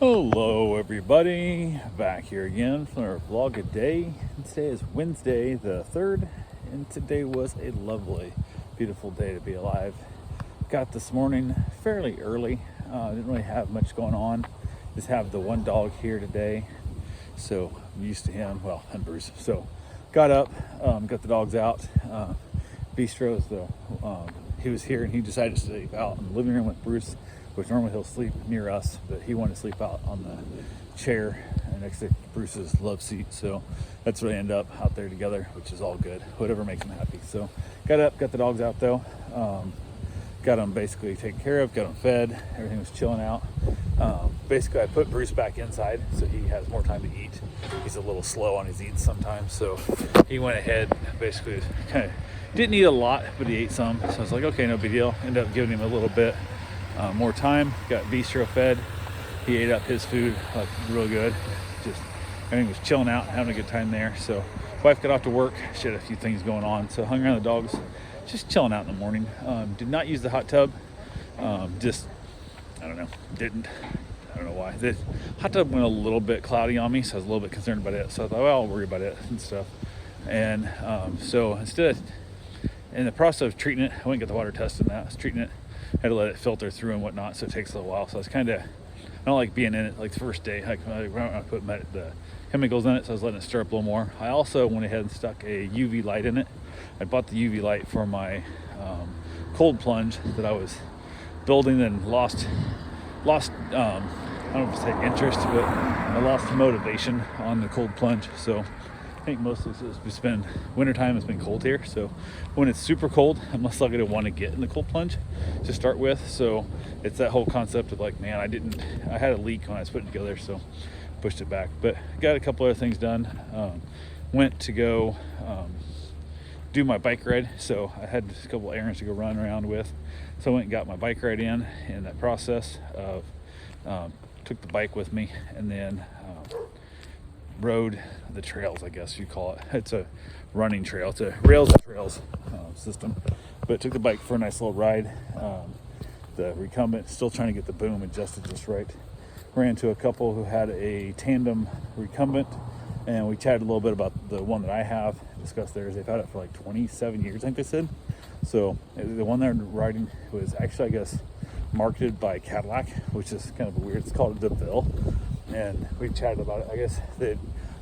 Hello everybody, back here again for our vlog a day. Today is Wednesday the 3rd, and today was a lovely, beautiful day to be alive. Got this morning fairly early, didn't really have much going on. Just have the one dog here today, so I'm used to him, well, and Bruce. So got up, got the dogs out. Bistro's he was here and he decided to sleep out in the living room with Bruce, which normally he'll sleep near us, but he wanted to sleep out on the chair next to Bruce's love seat. So that's where they end up, out there together, which is all good, whatever makes him happy. So got up, got the dogs out though, got them basically taken care of, got them fed, everything was chilling out. Basically I put Bruce back inside so he has more time to eat. He's a little slow on his eats sometimes, so he went ahead, basically kind of didn't eat a lot, but he ate some. So I was like, okay, no big deal. Ended up giving him a little bit more time. Got Bistro fed. He ate up his food like real good. Just everything was chilling out, having a good time there. So wife got off to work. She had a few things going on, so hung around the dogs, just chilling out in the morning. Did not use the hot tub. Just I don't know. I don't know why. The hot tub went a little bit cloudy on me, so I was a little bit concerned about it. So I thought, well, I'll worry about it and stuff. And so instead, in the process of treating it, I went and got the water tested and that. I was treating it, had to let it filter through and whatnot, so it takes a little while. So I was kind of, I don't like being in it like the first day. I put the chemicals in it, so I was letting it stir up a little more. I also went ahead and stuck a UV light in it. I bought the UV light for my cold plunge that I was building and lost I don't know if it's interest, but I lost motivation on the cold plunge. So I think mostly it's been wintertime, it's been cold here. So when it's super cold, I'm less likely to want to get in the cold plunge to start with. So it's that whole concept of like, man, I had a leak when I was putting it together, so pushed it back. But got a couple other things done. Went to go do my bike ride. So I had a couple errands to go run around with. So I went and got my bike ride in that process of took the bike with me and then rode the trails, I guess you call it. It's a running trail. It's a rails and trails system. But took the bike for a nice little ride. The recumbent, still trying to get the boom adjusted just right. Ran into a couple who had a tandem recumbent, and we chatted a little bit about the one that I have. Discussed theirs. They've had it for like 27 years, I think they said. So the one they're riding was actually, I guess, marketed by Cadillac, which is kind of weird. It's called a DeVille, and we chatted about it. I guess that,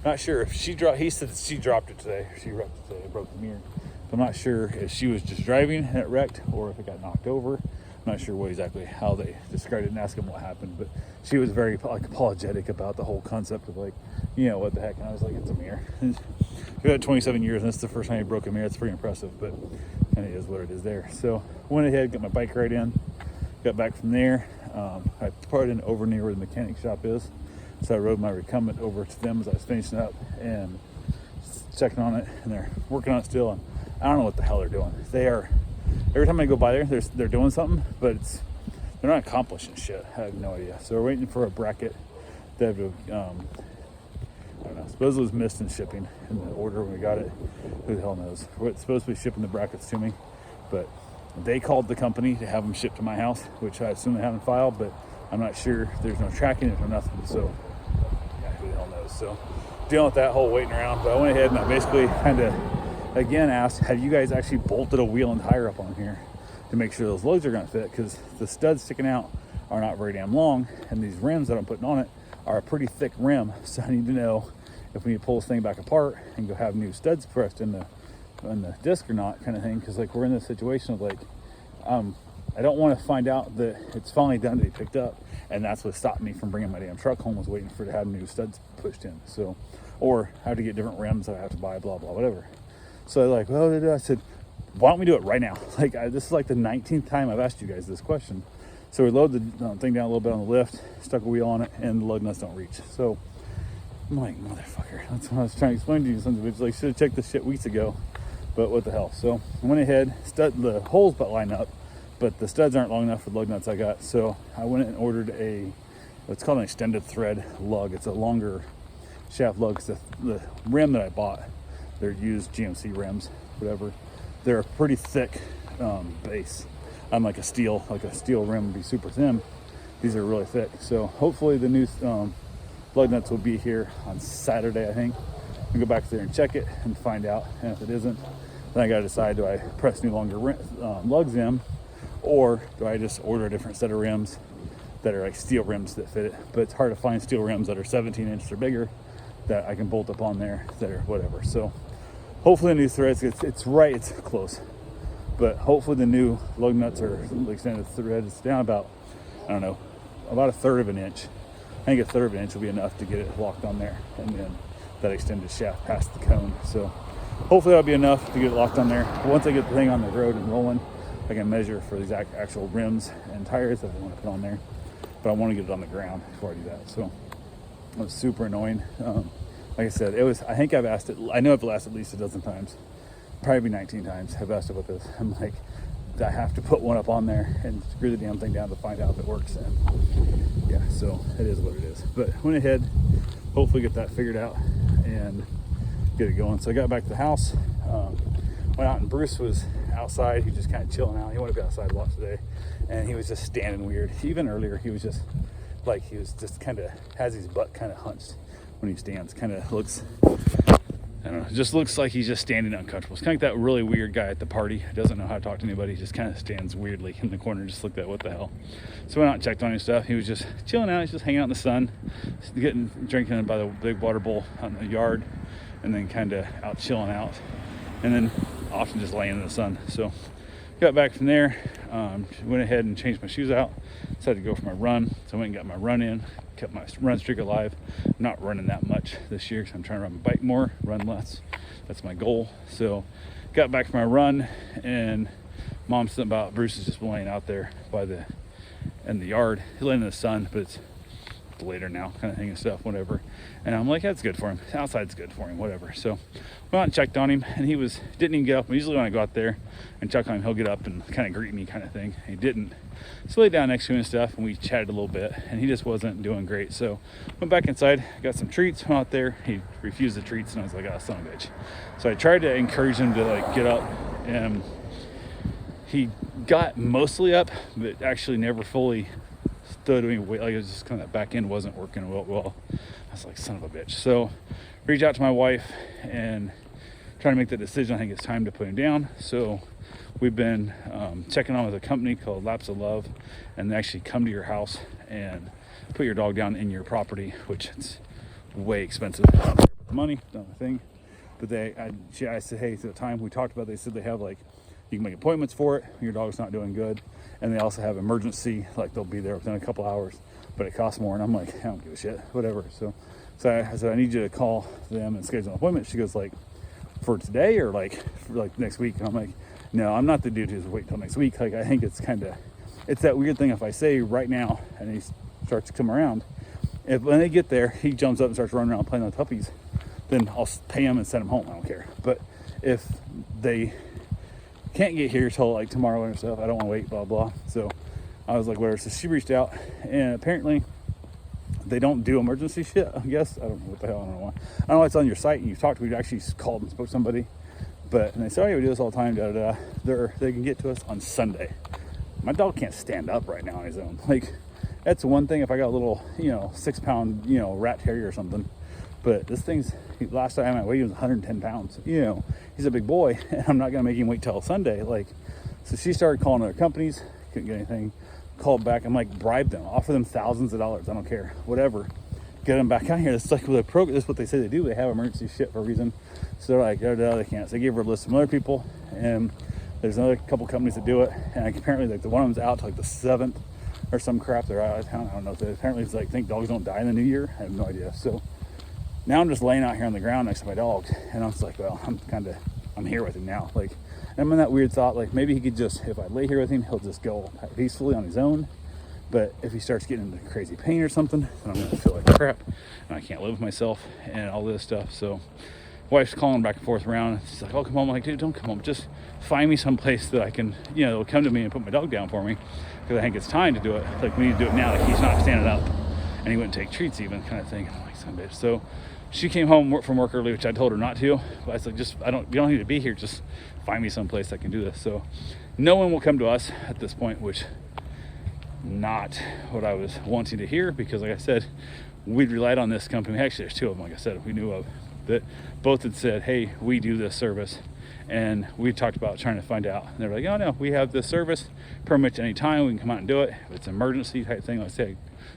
not sure if she dropped. He said that she dropped it today. She wrecked it today, broke the mirror. So I'm not sure if she was just driving and it wrecked, or if it got knocked over. I'm not sure what exactly how they described it and asked him what happened, but she was very like apologetic about the whole concept of like, you know, what the heck. And I was like, it's a mirror. We've had 27 years, and it's the first time he broke a mirror. It's pretty impressive, but kind of is what it is there. So went ahead, got my bike right in. Got back from there. I parked in over near where the mechanic shop is. So I rode my recumbent over to them as I was finishing up and checking on it, and they're working on it still. And I don't know what the hell they're doing. They are, every time I go by there, they're doing something, but they're not accomplishing shit. I have no idea. So we're waiting for a bracket that would, I don't know, suppose it was missed in shipping in the order when we got it. Who the hell knows? We're supposed to be shipping the brackets to me, but they called the company to have them shipped to my house, which I assume they haven't filed, but I'm not sure. There's no tracking, there's no nothing. So, yeah, who the hell knows? So, dealing with that whole waiting around. But I went ahead and I basically kind of, again, asked, have you guys actually bolted a wheel and tire up on here to make sure those lugs are going to fit? Because the studs sticking out are not very damn long, and these rims that I'm putting on it are a pretty thick rim. So I need to know if we need to pull this thing back apart and go have new studs pressed in the disc or not, kind of thing. Because like we're in this situation of like, I don't want to find out that it's finally done to be picked up, and that's what stopped me from bringing my damn truck home, was waiting for it to have new studs pushed in. So, or I have to get different rims that I have to buy, blah blah whatever. So they're like, well, I said, why don't we do it right now? Like this is like the 19th time I've asked you guys this question. So we load the thing down a little bit on the lift, stuck a wheel on it, and the lug nuts don't reach. So I'm like, motherfucker, that's what I was trying to explain to you. Some bitch like, should have checked this shit weeks ago. But what the hell? So I went ahead, the holes but line up, but the studs aren't long enough for the lug nuts I got. So I went and ordered what's called an extended thread lug. It's a longer shaft lug. Cause the rim that I bought, they're used GMC rims, whatever. They're a pretty thick base. I'm like a steel rim would be super thin. These are really thick. So hopefully the new lug nuts will be here on Saturday, I think. I'll go back there and check it and find out. And if it isn't, then I gotta decide, do I press new longer lugs in, or do I just order a different set of rims that are like steel rims that fit it? But it's hard to find steel rims that are 17 inches or bigger that I can bolt up on there that are whatever. So hopefully the new threads, it's close. But hopefully the new lug nuts are extended thread. It's down about, I don't know, about a third of an inch. I think a third of an inch will be enough to get it locked on there, and then that extended shaft past the cone. So hopefully that'll be enough to get it locked on there. Once I get the thing on the road and rolling, I can measure for the exact actual rims and tires that I want to put on there. But I want to get it on the ground before I do that. So it was super annoying. Like I said, I think I've asked it, I know I've asked at least a dozen times, probably 19 times I've asked about this. I'm like, I have to put one up on there and screw the damn thing down to find out if it works. And yeah, so it is what it is. But went ahead, hopefully get that figured out and get it going. So I got back to the house, went out, and Bruce was outside. He was just kind of chilling out. He wanted to be outside a lot today, and he was just standing weird. Even earlier, he was just kind of has his butt kind of hunched when he stands. Kind of looks, I don't know, it just looks like he's just standing uncomfortable. It's kind of like that really weird guy at the party, doesn't know how to talk to anybody, just kind of stands weirdly in the corner, just like that, what the hell. So I went out and checked on his stuff. He was just chilling out. He's just hanging out in the sun, drinking by the big water bowl out in the yard, and then kind of out chilling out, and then often just laying in the sun. So got back from there, went ahead and changed my shoes out, decided to go for my run. So I went and got my run in, kept my run streak alive. I'm not running that much this year because I'm trying to ride my bike more, run less. That's my goal. So got back from my run, and Mom said about Bruce is just laying out there in the yard. He's laying in the sun, but it's later now, kind of hanging stuff, whatever. And I'm like, that's good for him. Outside's good for him, whatever. So went out and checked on him, and he didn't even get up. Usually when I go out there and check on him, he'll get up and kind of greet me, kind of thing. He didn't. So I laid down next to him and stuff, and we chatted a little bit, and he just wasn't doing great. So went back inside, got some treats, went out there. He refused the treats, and I was like, oh, son of a bitch. So I tried to encourage him to like get up, and he got mostly up, but actually never fully stood. Like it was just kind of that back end wasn't working well. I was like, son of a bitch. So reached out to my wife and trying to make the decision. I think it's time to put him down. So we've been checking on with a company called Laps of Love, and they actually come to your house and put your dog down in your property, which it's way expensive. The money, not the thing. But I said, hey, at the time we talked about it, they said they have like, you can make appointments for it when your dog's not doing good. And they also have emergency, like they'll be there within a couple hours, but it costs more. And I'm like, I don't give a shit, whatever. So I said, I need you to call them and schedule an appointment. She goes like, for today or for next week? And I'm like, no, I'm not the dude who's wait till next week. Like, I think it's that weird thing. If I say right now and he starts to come around, when they get there, he jumps up and starts running around playing on puppies, then I'll pay him and send him home. I don't care. But if they can't get here till like tomorrow and stuff, I don't want to wait, blah blah. So I was like, whatever. So she reached out, and apparently they don't do emergency shit, I guess. I don't know what the hell, I don't know why. I don't know, it's on your site and you talked to, we actually called and spoke to somebody, and they said, oh yeah, we do this all the time, they can get to us on Sunday. My dog can't stand up right now on his own. Like, that's one thing if I got a little 6-pound rat terrier or something, but this thing's, last time I weighed, he was 110 pounds. He's a big boy, and I'm not gonna make him wait till Sunday. Like, so she started calling other companies, couldn't get anything. Called back. I'm like, bribe them, offer them thousands of dollars. I don't care, whatever. Get them back out here. It's like with a program. This is what they say they do. They have emergency shit for a reason. So they're like, they can't. So they gave her a list of some other people, and there's another couple companies that do it. And apparently, like the one of them's out to like the 7th or some crap. They're out of town. I don't know. Apparently, it's like think dogs don't die in the new year. I have no idea. So now I'm just laying out here on the ground next to my dog, and I'm just like, well, I'm here with him now. Like, I'm in that weird thought, like maybe he could just, if I lay here with him, he'll just go peacefully on his own. But if he starts getting into crazy pain or something, then I'm gonna feel like crap, and I can't live with myself and all this stuff. So wife's calling back and forth around. She's like, oh, come home. I'm like, dude, don't come home. Just find me someplace that I can, they'll come to me and put my dog down for me, because I think it's time to do it. Like, we need to do it now. Like, he's not standing up, and he wouldn't take treats even, kind of thing. I'm like, son of a bitch. So she came home from work early, which I told her not to. But I was like, you don't need to be here. Just find me someplace that can do this. So no one will come to us at this point, which not what I was wanting to hear, because like I said, we'd relied on this company. Actually, there's two of them, like I said, we knew of, that both had said, hey, we do this service. And we talked about trying to find out. And they're like, oh no, we have this service, permit any time, we can come out and do it. If it's an emergency type thing, let's say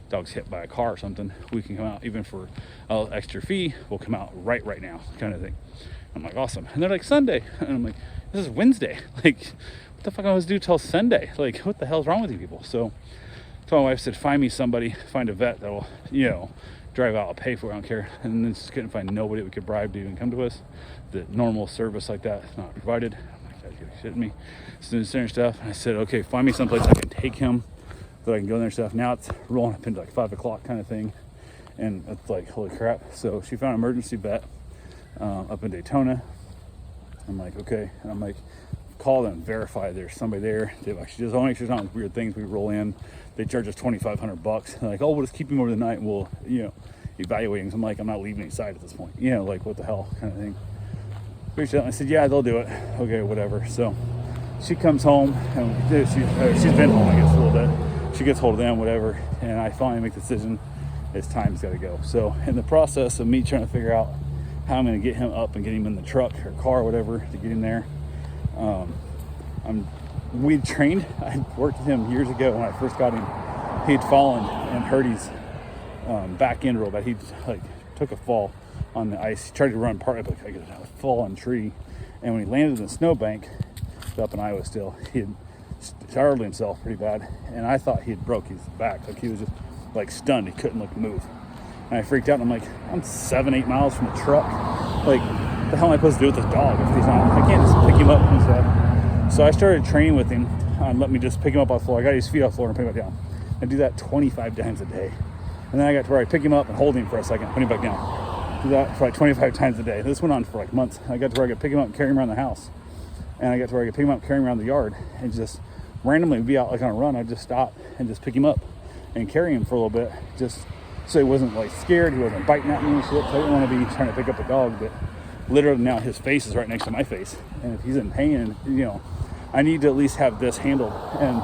dog's hit by a car or something, we can come out even for an extra fee, we'll come out right now, kind of thing. I'm like, awesome. And they're like, Sunday. And I'm like, this is Wednesday. Like, what the fuck am I supposed to do till Sunday? Like, what the hell's wrong with you people? So my wife said, find me somebody, find a vet that will, drive out, I'll pay for it, I don't care. And then just couldn't find nobody we could bribe to even come to us. The normal service like that is not provided. I'm like, God, you're shitting me. Student center stuff. And I said, okay, find me someplace I can take him, that I can go in there and stuff. Now it's rolling up into like 5 o'clock kind of thing. And it's like, holy crap. So she found an emergency vet up in Daytona. I'm like, okay. And I'm like, call them, verify there's somebody there. They actually just, I'll make sure it's not weird things we roll in. They charge us $2,500. They're like, oh, we'll just keep him over the night and we'll, evaluate him. So I'm like, I'm not leaving any side at this point. Like, what the hell kind of thing. Reached out and I said, yeah, they'll do it. Okay, whatever. So she comes home and she's been home, I guess, a little bit. She gets hold of them, whatever. And I finally make the decision, it's time's got to go. So in the process of me trying to figure out how I'm going to get him up and get him in the truck or car or whatever to get him there, we'd trained. I worked with him years ago when I first got him. He'd fallen and hurt his back end real bad. He took a fall on the ice. He tried to run part of like a fallen tree, and when he landed in the snowbank up in Iowa still, he had startled himself pretty bad, and I thought he had broke his back. Like, he was just like stunned. He couldn't move. And I freaked out, and I'm like, I'm 7-8 miles from the truck. Like, what the hell am I supposed to do with this dog if he's not? I can't just pick him up and stuff. So I started training with him on let me just pick him up off the floor. I got his feet off the floor and pick him back down. I do that 25 times a day. And then I got to where I pick him up and hold him for a second, put him back down. Do that for like 25 times a day. This went on for like months. I got to where I could pick him up and carry him around the house. And I got to where I could pick him up and carry him around the yard and just randomly be out like on a run. I'd just stop and just pick him up and carry him for a little bit, just so he wasn't like scared. He wasn't biting at me and shit. So I didn't want to be trying to pick up a dog, but literally now his face is right next to my face. And if he's in pain, I need to at least have this handled. And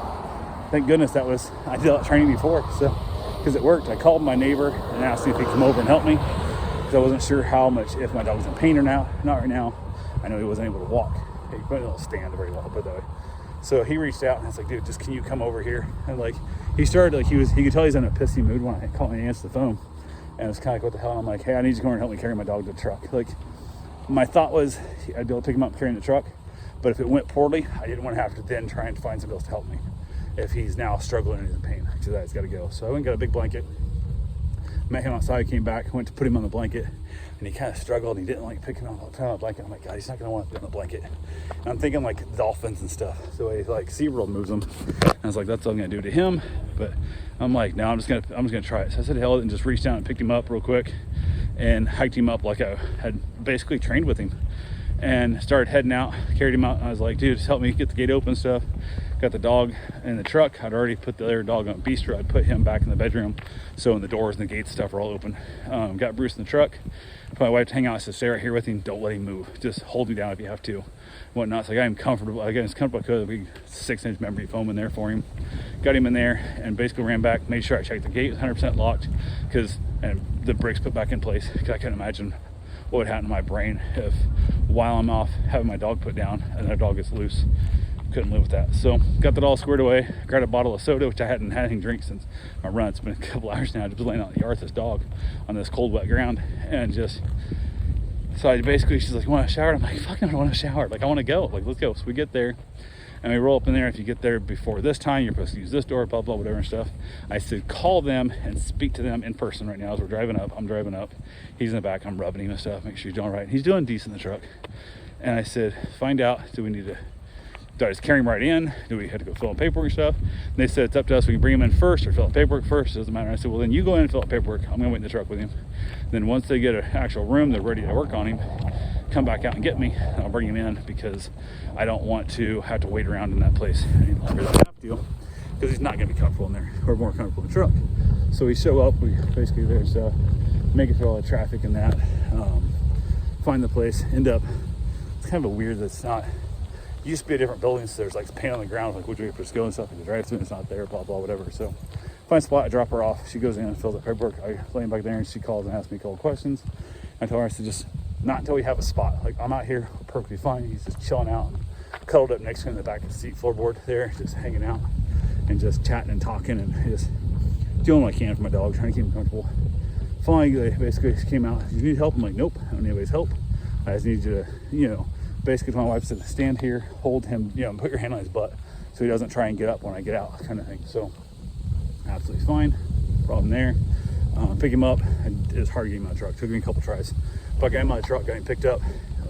thank goodness I did that training before, so because it worked. I called my neighbor and asked him if he'd come over and help me, because I wasn't sure if my dog was in pain or not right now. I know he wasn't able to walk. He couldn't stand very well, put it that way. So he reached out and I was like, dude, just can you come over here? And he started he could tell he's in a pissy mood when I called and he answered the phone. And it was kind of like, what the hell? And I'm like, hey, I need you to come over and help me carry my dog to the truck. My thought was I'd be able to pick him up carrying the truck, but if it went poorly, I didn't want to have to then try and find somebody else to help me if he's now struggling and he's in pain. Actually, that's got to go. So I went and got a big blanket, met him outside, came back, went to put him on the blanket, and he kind of struggled. He didn't pick him up on the blanket. I'm like, God, he's not going to want to be on the blanket. And I'm thinking dolphins and stuff. So he SeaWorld moves them. And I was like, that's what I'm going to do to him. But I'm like, no, I'm just going to try it. So I said, hell, and just reached down and picked him up real quick and hiked him up like I had basically trained with him, and started heading out, carried him out. And I was like, dude, just help me get the gate open stuff. Got the dog in the truck. I'd already put the other dog on a bistro. I'd put him back in the bedroom, so when the doors and the gates stuff are all open. Got Bruce in the truck. Put my wife to hang out. I said, stay right here with him. Don't let him move. Just hold me down if you have to. Whatnot. So I got him comfortable. I got him comfortable because we 6-inch memory foam in there for him. Got him in there and basically ran back. Made sure I checked the gate was 100% locked, and the bricks put back in place, because I couldn't imagine what would happen to my brain if while I'm off having my dog put down and that dog gets loose. Couldn't live with that. So got that all squared away. Grabbed a bottle of soda, which I hadn't had anything to drink since my run. It's been a couple hours now. Just laying out in the yard with this dog on this cold, wet ground, and so I basically, she's like, you want a shower? I'm like, fuck no, I don't want a shower. I want to go. Let's go. So we get there and we roll up in there. If you get there before this time, you're supposed to use this door, blah, blah, whatever and stuff. I said, call them and speak to them in person right now as we're driving up. I'm driving up. He's in the back. I'm rubbing him and stuff, make sure he's doing all right. He's doing decent in the truck. And I said, find out, do I just carry him right in? Do we have to go fill out paperwork and stuff? And they said, it's up to us. We can bring him in first or fill out paperwork first. It doesn't matter. I said, well, then you go in and fill out paperwork. I'm going to wait in the truck with him. Then once they get an actual room, they're ready to work on him, come back out and get me. And I'll bring him in, because I don't want to have to wait around in that place any longer than I have to, because he's not going to be comfortable in there. We're more comfortable in the truck. So we show up. We basically there's making through all the traffic and that. Find the place. End up. It's kind of a weird. That's not. used to be a different building, so there's like paint on the ground, like which way to go and stuff. Like the drive-through is not there, blah blah whatever. So find a spot, I drop her off. She goes in and fills out paperwork. I lay back there and she calls and asks me a couple questions. I tell her, I said, just not until we have a spot. Like I'm out here, we're perfectly fine. He's just chilling out, cuddled up next to him in the back of the seat floorboard there, just hanging out and just chatting and talking and just doing what I can for my dog, trying to keep him comfortable. Finally, they basically came out. You need help? I'm like, nope, I don't need anybody's help. I just need you to, basically my wife said, stand here, hold him, put your hand on his butt so he doesn't try and get up when I get out, kind of thing. So absolutely fine, problem there. Pick him up, and it was hard to get him out of the truck. Took me a couple tries, but I got him out of the truck, got him picked up.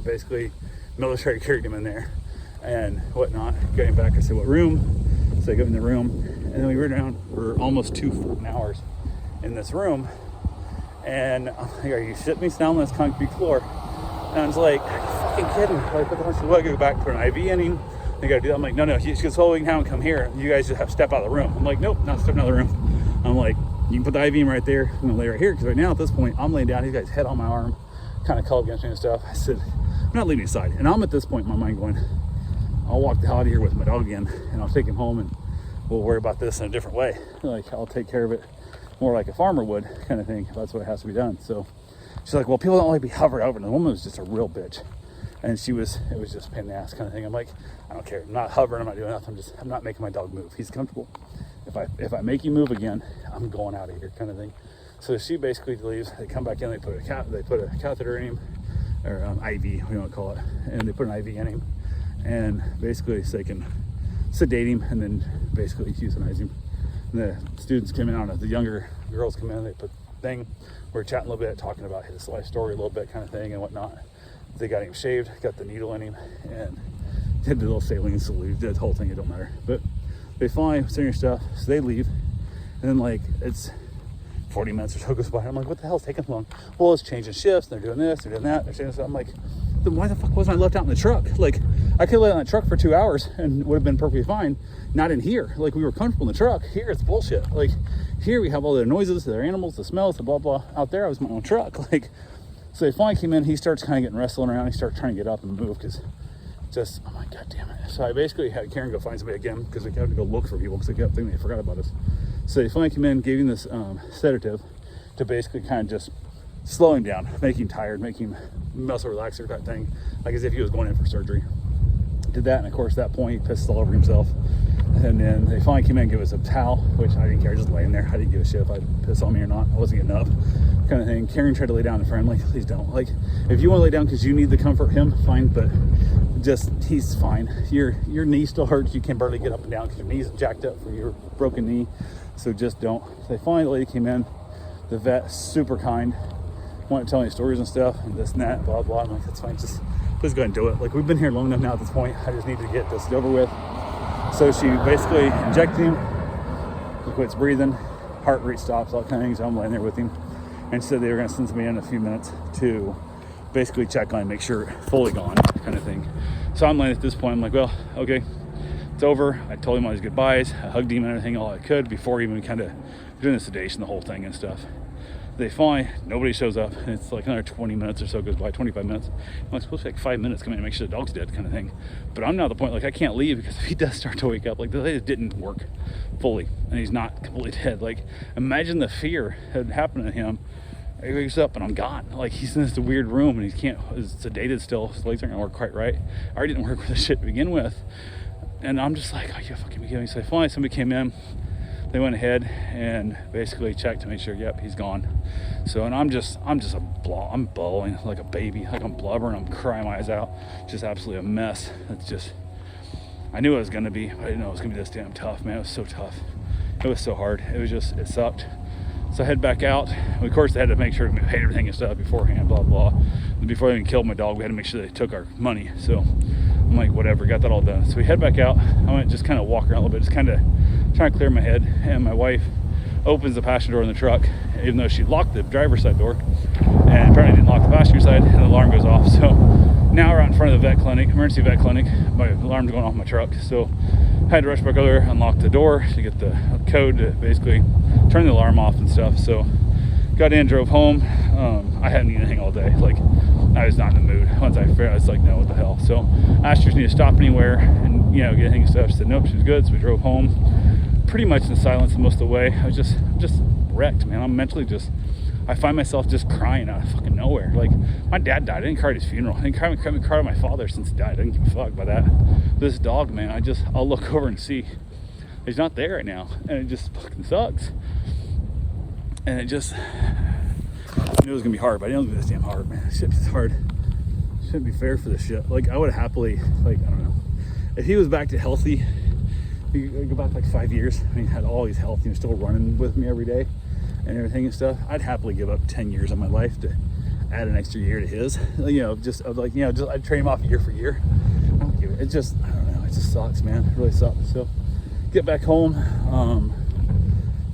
Basically, military carried him in there and whatnot. Got him back. I said, what room? So I got him in the room, and then we were down for almost 2 fucking hours in this room. And I'm like, are you shitting me? It's down on this concrete floor. And I was like, are you fucking kidding? Like, what the hell? She gotta go back, put an IV in him. They gotta do that. I'm like, no. She goes, we can have him come here. You guys just have to step out of the room. I'm like, nope, not stepping out of the room. I'm like, you can put the IV in right there. I'm gonna lay right here, because right now at this point, I'm laying down. He's got his head on my arm, kind of cuddled against me and stuff. I said, I'm not leaving his side. And I'm at this point in my mind going, I'll walk the hell out of here with my dog again, and I'll take him home, and we'll worry about this in a different way. Like, I'll take care of it more like a farmer would, kind of thing, if that's what has to be done. So she's like, well, people don't like to be hovered over. And the woman was just a real bitch. And it was just a pain in the ass kind of thing. I'm like, I don't care. I'm not hovering. I'm not doing nothing. I'm not making my dog move. He's comfortable. If I make you move again, I'm going out of here, kind of thing. So she basically leaves. They come back in. They put a catheter in him, or IV, we don't call it. And they put an IV in him. And basically, so they can sedate him and then basically euthanize him. And the students came in on it. The younger girls come in, they put the thing. We're chatting a little bit, talking about his life story a little bit, kind of thing and whatnot. They got him shaved, got the needle in him, and did the little saline salute, did the whole thing, it don't matter. But they fly, senior stuff, so they leave. And then like, it's 40 minutes or so goes by. I'm like, what the hell's taking so long? Well, it's changing shifts, they're doing this, they're doing that, they're changing stuff. I'm like, then why the fuck wasn't I left out in the truck? Like, I could have lay on the truck for 2 hours and would have been perfectly fine. Not in here. Like, we were comfortable in the truck. Here, it's bullshit. Like, here we have all the noises, the animals, the smells, the blah, blah. Out there, I was in my own truck. Like, so they finally came in. He starts kind of getting wrestling around. He starts trying to get up and move because I'm like, God damn it. So I basically had Karen go find somebody again because we had to go look for people because they kept thinking they forgot about us. So they finally came in, gave him this sedative to basically kind of just slow him down, make him tired, make him muscle relaxer type thing, like as if he was going in for surgery. Did that, and of course at that point he pissed all over himself. And then they finally came in and gave us a towel, which I didn't care, just laying there. I didn't give a shit if I'd piss on me or not. I wasn't getting up, kind of thing. Karen tried to lay down in front. I'm like, please don't. Like, if you want to lay down because you need to comfort him, fine, but just, he's fine. Your knee still hurts. You can barely get up and down because your knee's jacked up for your broken knee. So just don't. They finally, the lady came in, the vet, super kind, wanted to tell me stories and stuff, and this and that, blah, blah. I'm like, that's fine, just please go ahead and do it. Like, we've been here long enough now at this point. I just need to get this over with. So she basically injected him, he quits breathing, heart rate stops, all kind of things. I'm laying there with him, and said they were going to send somebody in a few minutes to basically check on him, make sure fully gone, kind of thing. So I'm laying at this point, I'm like, well, okay, it's over. I told him all his goodbyes. I hugged him and everything all I could before even kind of doing the sedation, the whole thing and stuff. They finally, nobody shows up. It's like another 20 minutes or so goes by, 25 minutes. I'm supposed to take 5 minutes, come in and make sure the dog's dead, kind of thing. But I'm now at the point, like, I can't leave because if he does start to wake up, like, the latest didn't work fully and he's not completely dead. Like, imagine the fear that happened to him. He wakes up and I'm gone. Like, he's in this weird room and he's sedated still. His legs aren't gonna work quite right. I already didn't work with this shit to begin with. And I'm just like, oh, you fucking be kidding me. So finally somebody came in. They went ahead and basically checked to make sure, yep, he's gone. So, and I'm bawling like a baby, like I'm blubbering, I'm crying my eyes out. Just absolutely a mess. It's just, I knew it was gonna be, but I didn't know it was gonna be this damn tough, man. It was so tough. It was so hard. It sucked. So I head back out. Of course, they had to make sure we paid everything and stuff beforehand, blah, blah. And before they even killed my dog, we had to make sure they took our money. So I'm like, whatever, got that all done. So we head back out. I went just kind of walk around a little bit, just kind of trying to clear my head. And my wife opens the passenger door in the truck, even though she locked the driver's side door and apparently didn't lock the passenger side, and the alarm goes off. So now we're out in front of the vet clinic, emergency vet clinic. My alarm's going off my truck. So I had to rush back over there, unlock the door to get the code to basically turn the alarm off and stuff. So got in, drove home. I hadn't eaten anything all day. Like, I was not in the mood. Once I figured, I was like, no, what the hell? So I asked her if she needed to stop anywhere and, you know, get anything and stuff. She said, nope, she was good. So we drove home pretty much in silence most of the way. I was just wrecked, man. I'm mentally I find myself just crying out of fucking nowhere. Like, my dad died. I didn't cry at his funeral. I didn't cry at my father since he died. I didn't give a fuck about that. This dog, man, I'll look over and see he's not there right now. And it just fucking sucks. And I knew it was gonna be hard, but I didn't know it was gonna be this damn hard, man. This shit's hard. Shouldn't be fair for this shit. Like, I would happily, like, I don't know. If he was back to healthy, you go back like 5 years, I mean, had all his health, he was still running with me every day and everything and stuff, I'd happily give up 10 years of my life to add an extra year to his. You know, I'd trade him off year for year. I don't give it. I don't know. It just sucks, man. It really sucks. So, get back home.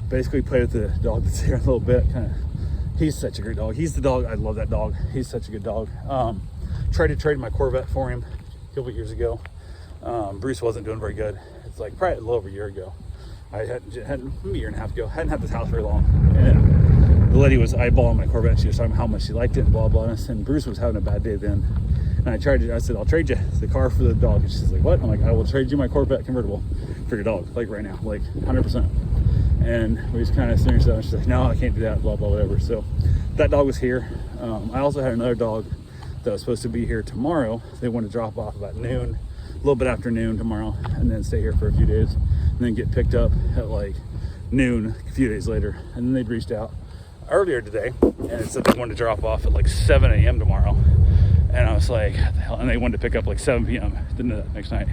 Basically played with the dog that's here a little bit. He's such a great dog. He's the dog. I love that dog. He's such a good dog. Tried to trade my Corvette for him a couple years ago. Bruce wasn't doing very good. It's like probably a little over a year ago. I hadn't a year and a half ago. Hadn't had this house very long. And the lady was eyeballing my Corvette. She was talking about how much she liked it and blah, blah, blah. And Bruce was having a bad day then. And I said, I'll trade you the car for the dog. And she's like, what? I'm like, I will trade you my Corvette convertible for your dog, like right now, like 100%. And we just kind of serious out. She's like, no, I can't do that, blah, blah, whatever. So that dog was here. I also had another dog that was supposed to be here tomorrow. They wanted to drop off about noon, a little bit after noon tomorrow, and then stay here for a few days, and then get picked up at like noon a few days later. And then they'd reached out earlier today and it said they wanted to drop off at like 7 a.m. tomorrow. And I was like, what the hell? And they wanted to pick up like 7 p.m. the next night.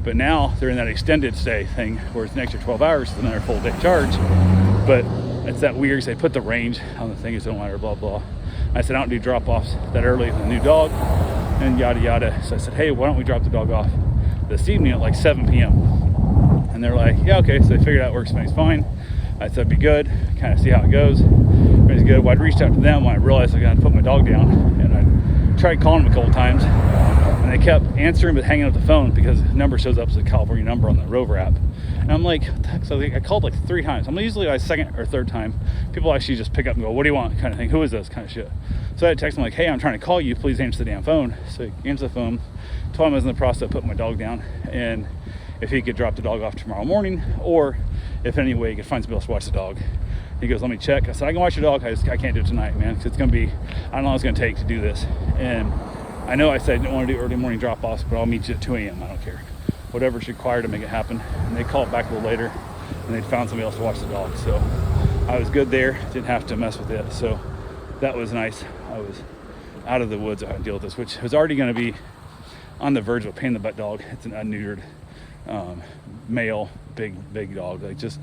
But now they're in that extended stay thing where it's an extra 12 hours, it's another full day charge. But it's that weird, they put the range on the thing, it don't matter, blah, blah. I said, I don't do drop-offs that early with a new dog and yada, yada. So I said, hey, why don't we drop the dog off this evening at like 7 p.m. And they're like, yeah, okay. So they figured out works fine. I said, be good, kind of see how it goes. Everything's good. Well, I'd reached out to them when I realized I got to put my dog down, and I tried calling them a couple times, and they kept answering but hanging up the phone because the number shows up as a California number on the Rover app. And I'm like, what the heck? So I called like 3 times. I'm usually like second or third time, people actually just pick up and go, what do you want? Kind of thing. Who is this? Kind of shit. So I had to text him like, hey, I'm trying to call you. Please answer the damn phone. So he answered the phone, told him I was in the process of putting my dog down, and if he could drop the dog off tomorrow morning, or if any way he could find somebody else to watch the dog. He goes, let me check. I said, I can watch your dog. I can't do it tonight, man, because it's going to be, I don't know what it's going to take to do this. And I know I said I didn't want to do early morning drop-offs, but I'll meet you at 2 a.m. I don't care. Whatever's required to make it happen. And they called back a little later, and they'd found somebody else to watch the dog. So I was good there. Didn't have to mess with it. So that was nice. I was out of the woods. I had to deal with this, which was already going to be on the verge of a pain in the butt dog. It's an unneutered male, big dog, like just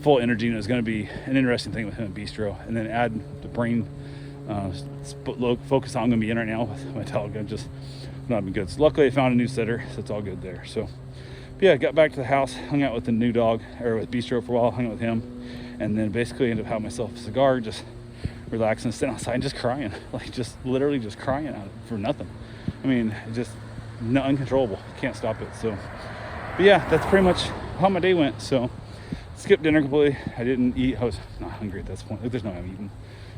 full energy, and it's going to be an interesting thing with him and Bistro. And then add the brain focus on I'm going to be in right now with my dog. I'm just not been good. So luckily I found a new sitter, so it's all good there. So yeah, got back to the house, hung out with the new dog, or with Bistro for a while, hung out with him, and then basically ended up having myself a cigar, just relaxing, sitting outside and just crying, like just literally just crying out for nothing. I mean, just uncontrollable, can't stop it. So but yeah, that's pretty much how my day went. So skipped dinner completely. I didn't eat. I was not hungry at this point. There's no way I'm eating.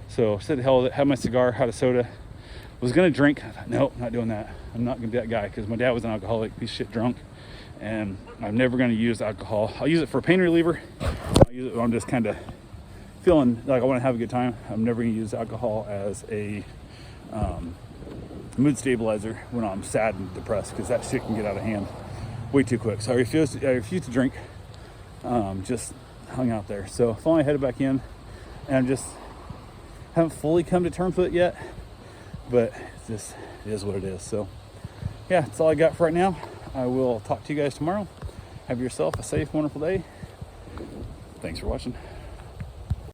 So said the hell with it, had my cigar, had a soda. Was gonna drink. I thought, nope, not doing that. I'm not gonna be that guy, because my dad was an alcoholic, piece of shit drunk, and I'm never gonna use alcohol. I'll use it for a pain reliever. I'll use it when I'm just kind of feeling like I want to have a good time. I'm never gonna use alcohol as a mood stabilizer when I'm sad and depressed, because that shit can get out of hand way too quick. So I refuse to drink. Just hung out there. So finally headed back in, and I'm just haven't fully come to terms with it yet, but it is what it is. So yeah, that's all I got for right now. I will talk to you guys tomorrow. Have yourself a safe, wonderful day. Thanks for watching.